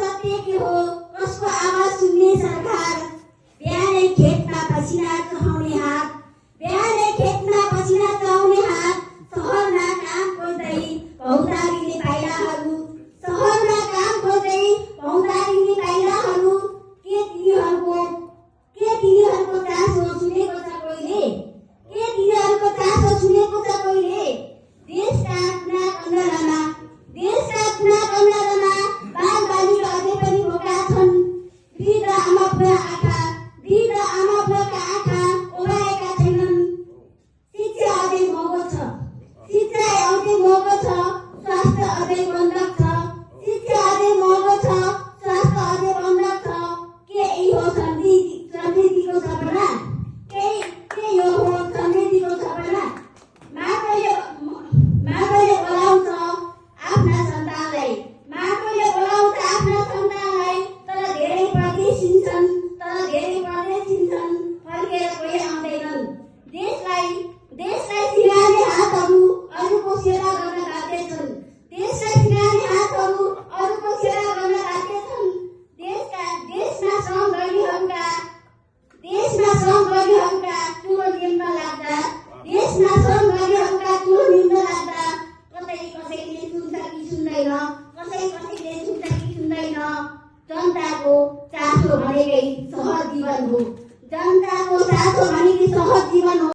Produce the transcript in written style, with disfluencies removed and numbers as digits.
सत्य के हो कसको आवाज सुन्ने सरकार बिहानै खेतमा पसिना चुहाउने हात बिहानै खेतमा पसिना चुहाउने हात सहरमा काम खोज्दै भौतारिने पाइलाहरू सहरमा काम खोज्दै भौतारिने पाइलाहरू के तिनीहरूको चासो सुनेको छ कोहीले के तिनीहरूको चासो सुनेको छ कोहीले देशका कुना कन्नरमा बालबालिका अझै पनि भोका छन् वृद्ध आमा बुवाका आँखा ओभाएका छैनन् शिक्षा अझै महँगो छ स्वास्थ्य अझै बन्धक छ शिक्षा अझै महँगो छ स्वास्थ्य अझै बन्धक छ के यही हो समृद्धिको सपना के यो हो समृद्धिको सपना माटोले बोलाउँछ आफ्ना सन्तानलाई तर धेरै परदेशिन्छन् फर्केर कोही आउँदैनन् देशलाई सिराने हातहरू अरूको सेवा गर्न बाध्य छन् देशमा श्रम गर्नेहरूका चुलो निम्न लाग्दा कतै कसैले सुन्छ कि सुन्दैन